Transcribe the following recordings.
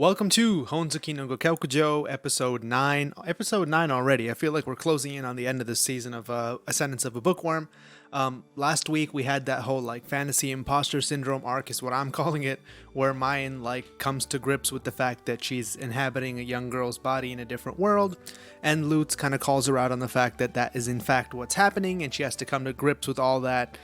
Welcome to Honzuki no Gokyakujo, episode 9. Episode 9 already. I feel like we're closing in on the end of this season of Ascendance of a Bookworm. Last week we had that whole fantasy imposter syndrome arc is what I'm calling it, where Mayan comes to grips with the fact that she's inhabiting a young girl's body in a different world, and Lutz kind of calls her out on the fact that that is in fact what's happening, and she has to come to grips with all that.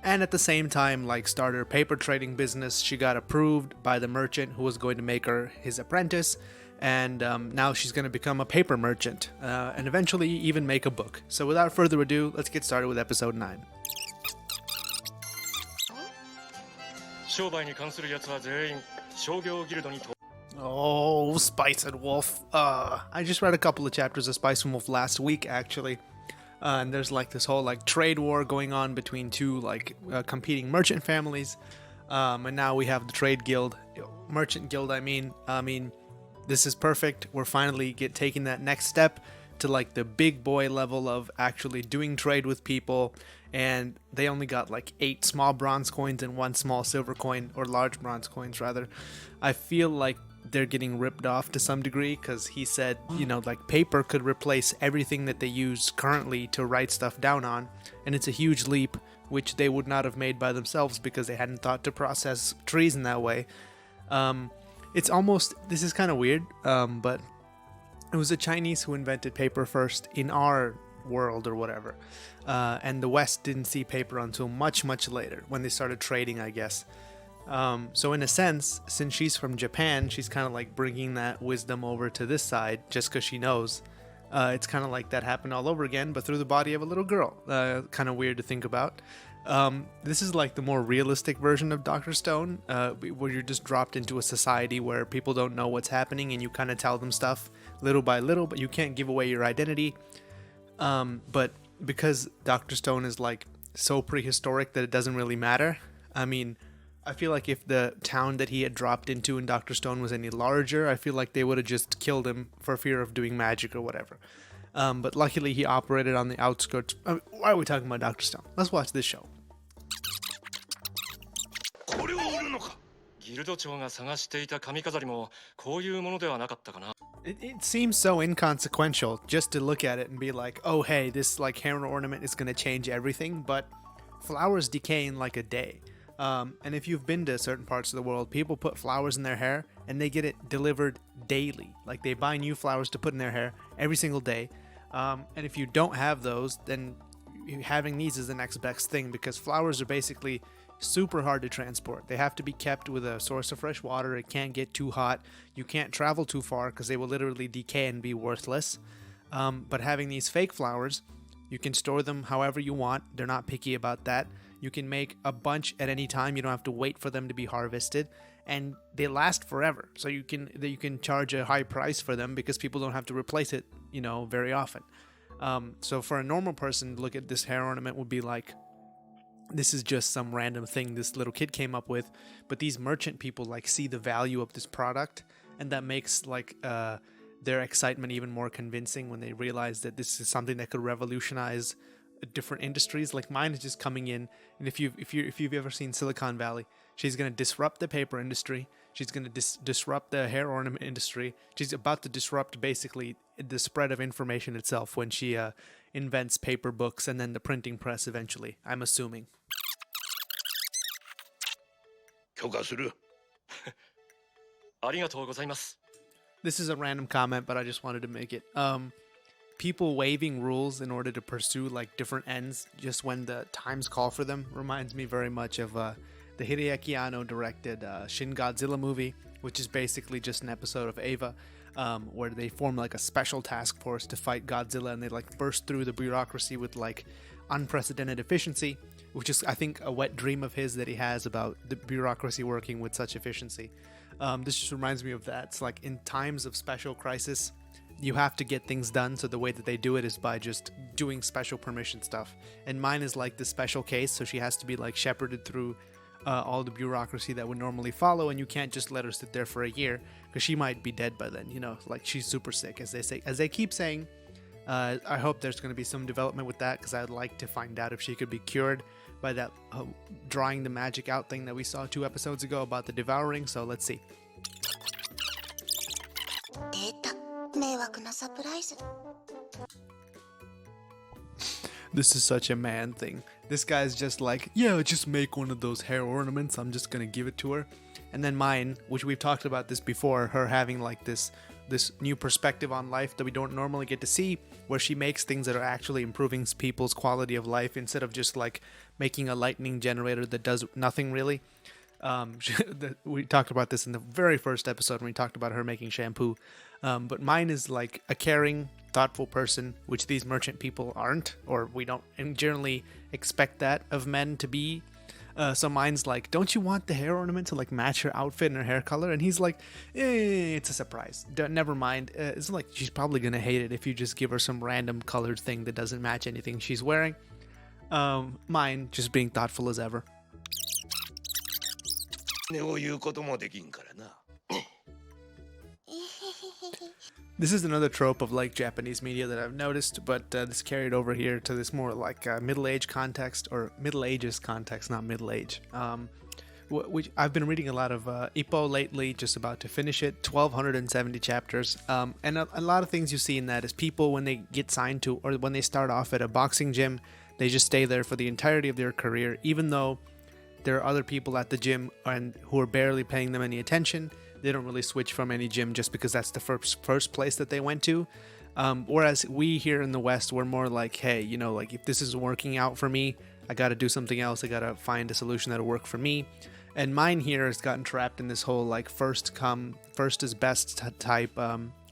And at the same time, start her paper trading business. She got approved by the merchant who was going to make her his apprentice, and now she's going to become a paper merchant, and eventually even make a book. So without further ado, let's get started with episode 9. Oh, Spice and Wolf. I just read a couple of chapters of Spice and Wolf last week, actually. And there's this whole trade war going on between two competing merchant families, and now we have the trade guild, merchant guild. I mean, this is perfect. We're finally taking that next step to the big boy level of actually doing trade with people. And they only got 8 small bronze coins and 1 small silver coin, or large bronze coins rather. I feel like they're getting ripped off to some degree, because he said, paper could replace everything that they use currently to write stuff down on, and it's a huge leap, which they would not have made by themselves because they hadn't thought to process trees in that way. This is kind of weird, but it was the Chinese who invented paper first in our world or whatever, and the West didn't see paper until much later, when they started trading, I guess. So in a sense, since she's from Japan, she's kind of bringing that wisdom over to this side just because she knows. It's kind of like that happened all over again, but through the body of a little girl. Kind of weird to think about. This is the more realistic version of Dr. Stone, where you're just dropped into a society where people don't know what's happening and you kind of tell them stuff little by little, but you can't give away your identity. But because Dr. Stone is so prehistoric that it doesn't really matter, I feel like if the town that he had dropped into in Dr. Stone was any larger, I feel like they would have just killed him for fear of doing magic or whatever. But luckily he operated on the outskirts. Why are we talking about Dr. Stone? Let's watch this show. It seems so inconsequential just to look at it and be like, oh hey, this hair ornament is going to change everything, but flowers decay in a day. And if you've been to certain parts of the world, people put flowers in their hair and they get it delivered daily. They buy new flowers to put in their hair every single day. And if you don't have those, then having these is the next best thing, because flowers are basically super hard to transport. They have to be kept with a source of fresh water. It can't get too hot. You can't travel too far because they will literally decay and be worthless. But having these fake flowers, you can store them however you want. They're not picky about that. You can make a bunch at any time. You don't have to wait for them to be harvested, and they last forever. So you can charge a high price for them because people don't have to replace it, very often. So for a normal person, look at this hair ornament would be this is just some random thing this little kid came up with. But these merchant people see the value of this product, and that makes their excitement even more convincing when they realize that this is something that could revolutionize different industries. Mine is just coming in, and if you've ever seen Silicon Valley, she's going to disrupt the paper industry. She's going to disrupt the hair ornament industry. She's about to disrupt basically the spread of information itself when she invents paper books and then the printing press eventually, I'm assuming. This is a random comment, but I just wanted to make it. People waiving rules in order to pursue different ends just when the times call for them reminds me very much of the Hideaki Anno directed Shin Godzilla movie, which is basically just an episode of Eva, where they form a special task force to fight Godzilla, and they burst through the bureaucracy with unprecedented efficiency, which is I think a wet dream of his that he has about the bureaucracy working with such efficiency. This just reminds me of that. It's in times of special crisis, you have to get things done, so the way that they do it is by just doing special permission stuff. And mine is the special case, so she has to be shepherded through all the bureaucracy that would normally follow, and you can't just let her sit there for a year because she might be dead by then. She's super sick, as they keep saying. I hope there's going to be some development with that, because I'd like to find out if she could be cured by that drawing the magic out thing that we saw 2 episodes ago about the devouring. So let's see. This is such a man thing. This guy's just like, yeah, just make one of those hair ornaments. I'm just gonna give it to her. And then mine, which we've talked about this before, her having like this new perspective on life that we don't normally get to see, where she makes things that are actually improving people's quality of life instead of just like making a lightning generator that does nothing really. We talked about this in the very first episode when we talked about her making shampoo. But mine is like a caring, thoughtful person, which these merchant people aren't, or we don't generally expect that of men to be. So mine's like, don't you want the hair ornament to like match her outfit and her hair color? And he's like, it's a surprise. Never mind. It's like she's probably gonna hate it if you just give her some random colored thing that doesn't match anything she's wearing. Mine just being thoughtful as ever. This is another trope of like Japanese media that I've noticed, but this carried over here to this more like Middle Age context, or Middle Ages context, not Middle Age. Which I've been reading a lot of Ippo lately, just about to finish it, 1270 chapters. And a lot of things you see in that is people, when they get signed to, or when they start off at a boxing gym, they just stay there for the entirety of their career, even though there are other people at the gym and who are barely paying them any attention. They don't really switch from any gym just because that's the first place that they went to. Whereas we here in the West, we're more like, hey, you know, like if this isn't working out for me, I got to do something else. I got to find a solution that'll work for me. And mine here has gotten trapped in this whole like first is best type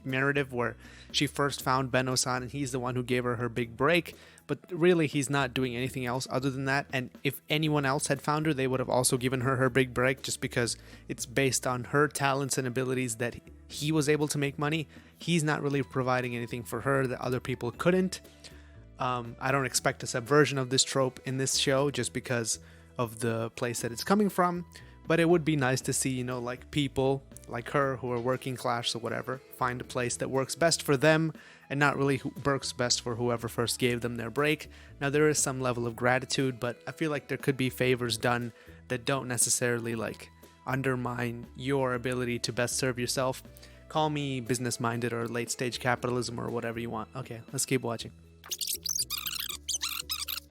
narrative, where she first found Benno-san and he's the one who gave her her big break. But really, he's not doing anything else other than that. And if anyone else had found her, they would have also given her her big break, just because it's based on her talents and abilities that he was able to make money. He's not really providing anything for her that other people couldn't. I don't expect a subversion of this trope in this show just because of the place that it's coming from. But it would be nice to see, you know, like people like her who are working class or whatever, find a place that works best for them and not really works best for whoever first gave them their break. Now, there is some level of gratitude, but I feel like there could be favors done that don't necessarily like undermine your ability to best serve yourself. Call me business-minded or late-stage capitalism or whatever you want. Okay, let's keep watching.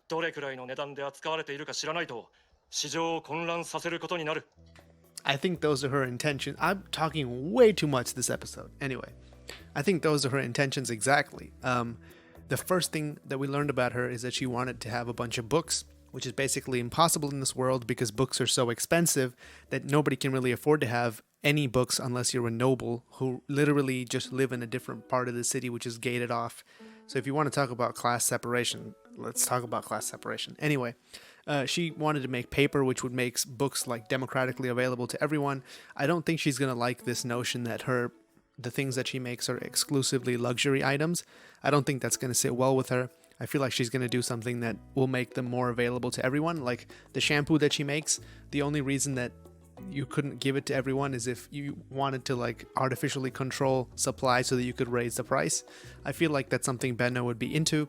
どれくらいの値段で扱われているか知らないと市場を混乱させることになる。 I think those are her intentions. I'm talking way too much this episode. Anyway, I think those are her intentions exactly. The first thing that we learned about her is that she wanted to have a bunch of books, which is basically impossible in this world because books are so expensive that nobody can really afford to have any books unless you're a noble who literally just live in a different part of the city, which is gated off. So if you want to talk about class separation, let's talk about class separation. Anyway, she wanted to make paper which would make books like democratically available to everyone. I don't think she's going to like this notion that the things that she makes are exclusively luxury items. I don't think that's going to sit well with her. I feel like she's going to do something that will make them more available to everyone. Like the shampoo that she makes, the only reason that you couldn't give it to everyone is if you wanted to like artificially control supply so that you could raise the price. I feel like that's something Benno would be into.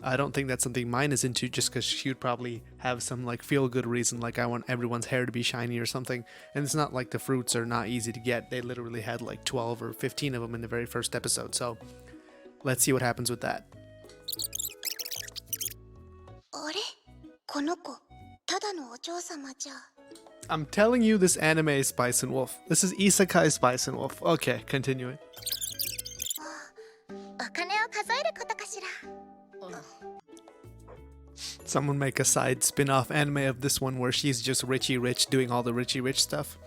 I don't think that's something mine is into, just because she would probably have some like feel-good reason, like I want everyone's hair to be shiny or something. And it's not like the fruits are not easy to get. They literally had like 12 or 15 of them in the very first episode. So let's see what happens with that. I'm telling you, this anime is Spice and Wolf. This is Isekai Spice and Wolf. Okay, continuing. Someone make a side spin-off anime of this one where she's just Richie Rich doing all the Richie Rich stuff.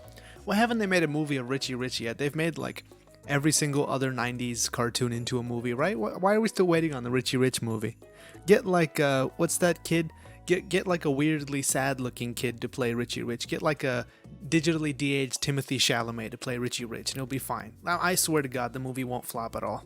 Why haven't they made a movie of Richie Rich yet? They've made like every single other 90s cartoon into a movie, right? Why are we still waiting on the Richie Rich movie? Get like, what's that kid? Get like a weirdly sad-looking kid to play Richie Rich. Get like a digitally de-aged Timothy Chalamet to play Richie Rich, and it'll be fine. Now, I swear to God, the movie won't flop at all.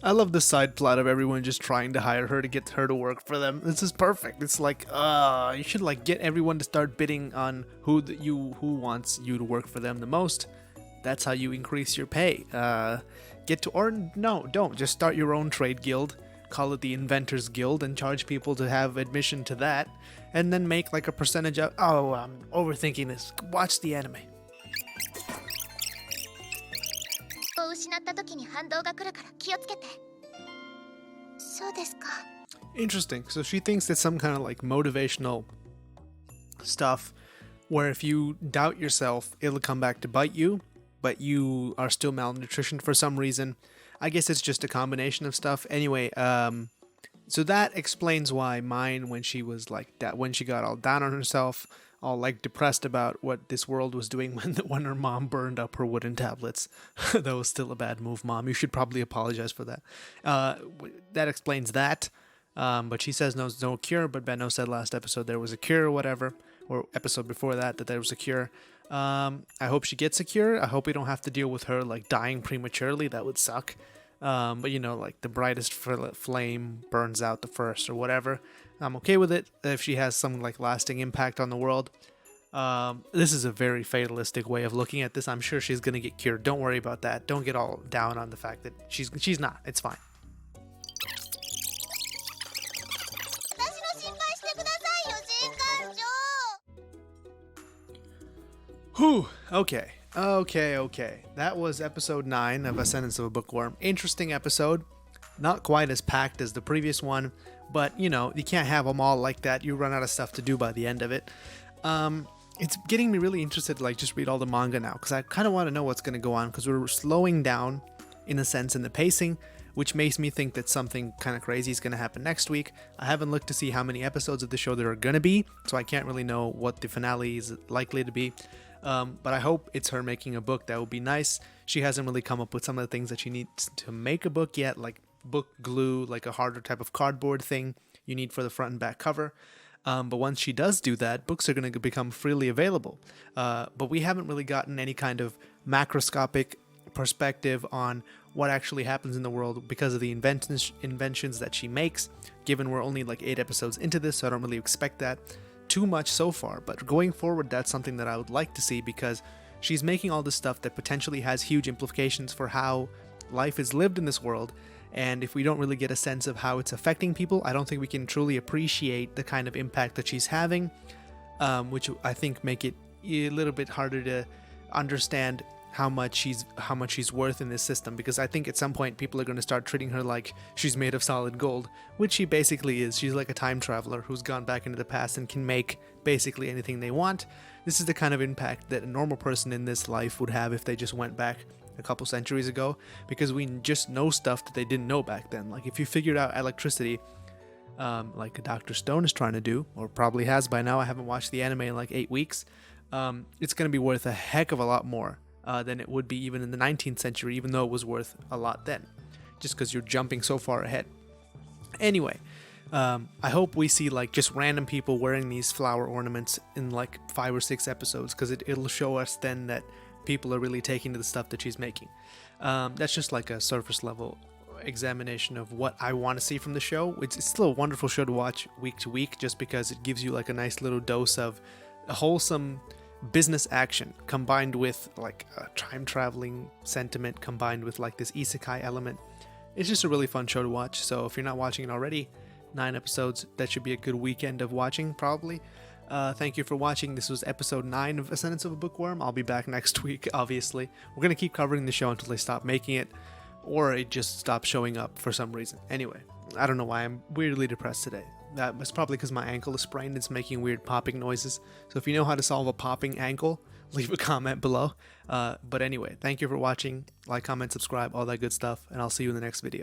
I love the side plot of everyone just trying to hire her to get her to work for them. This is perfect. It's like, you should like get everyone to start bidding on who wants you to work for them the most. That's how you increase your pay. Don't just start your own trade guild. call it the Inventors Guild and charge people to have admission to that, and then make like a percentage of. Oh, I'm overthinking this. Watch the anime. を失った時に反動が来るから気をつけて。そうですか。Interesting. So she thinks it's some kind of like motivational stuff where if you doubt yourself, it'll come back to bite you, but you are still malnutritioned for some reason. I guess it's just a combination of stuff. Anyway, so that explains why mine, when she was like that, when she got all down on herself, all like depressed about what this world was doing when her mom burned up her wooden tablets. That was still a bad move, Mom. You should probably apologize for that. That explains that. But she says no cure, but Benno said last episode there was a cure or whatever, or episode before that there was a cure. I hope she gets a cure. I hope we don't have to deal with her like dying prematurely. That would suck. But you know, like the brightest flame burns out the first or whatever. I'm okay with it if she has some like lasting impact on the world. This is a very fatalistic way of looking at this. I'm sure she's gonna get cured. Don't worry about that. Don't get all down on the fact that she's not. It's fine. Whew. Okay. That was episode 9 of Ascendance of a Bookworm. Interesting episode. Not quite as packed as the previous one, but you know, you can't have them all like that. You run out of stuff to do by the end of it. It's getting me really interested to like just read all the manga now, because I kind of want to know what's going to go on, because we're slowing down in a sense in the pacing, which makes me think that something kind of crazy is going to happen next week. I haven't looked to see how many episodes of the show there are going to be, so I can't really know what the finale is likely to be. But I hope it's her making a book. That would be nice. She hasn't really come up with some of the things that she needs to make a book yet, like book glue, like a harder type of cardboard thing you need for the front and back cover. But once she does do that, books are going to become freely available. But we haven't really gotten any kind of macroscopic perspective on what actually happens in the world because of the inventions that she makes, given we're only like 8 episodes into this, so I don't really expect that too much so far. But going forward, that's something that I would like to see, because she's making all this stuff that potentially has huge implications for how life is lived in this world. And if we don't really get a sense of how it's affecting people, I don't think we can truly appreciate the kind of impact that she's having, which I think make it a little bit harder to understand how much she's worth in this system, because I think at some point people are going to start treating her like she's made of solid gold, which she basically is. She's like a time traveler who's gone back into the past and can make basically anything they want. This is the kind of impact that a normal person in this life would have if they just went back a couple centuries ago, because we just know stuff that they didn't know back then. Like if you figured out electricity, like Dr. Stone is trying to do, or probably has by now, I haven't watched the anime in like 8 weeks, it's going to be worth a heck of a lot more than it would be even in the 19th century, even though it was worth a lot then, just because you're jumping so far ahead. Anyway, I hope we see like just random people wearing these flower ornaments in like 5 or 6 episodes, because it'll show us then that people are really taking to the stuff that she's making. That's just like a surface level examination of what I want to see from the show. It's still a wonderful show to watch week to week, just because it gives you like a nice little dose of a wholesome business action combined with like a time traveling sentiment, combined with like this isekai element. It's just a really fun show to watch. So if you're not watching it already, 9 episodes, that should be a good weekend of watching probably. Thank you for watching. This was episode 9 of Ascendance of a Bookworm. I'll be back next week, obviously. We're going to keep covering the show until they stop making it, or it just stops showing up for some reason. Anyway, I don't know why I'm weirdly depressed today. It's probably because my ankle is sprained. It's making weird popping noises. So if you know how to solve a popping ankle, leave a comment below. But anyway, thank you for watching. Like, comment, subscribe, all that good stuff, and I'll see you in the next video.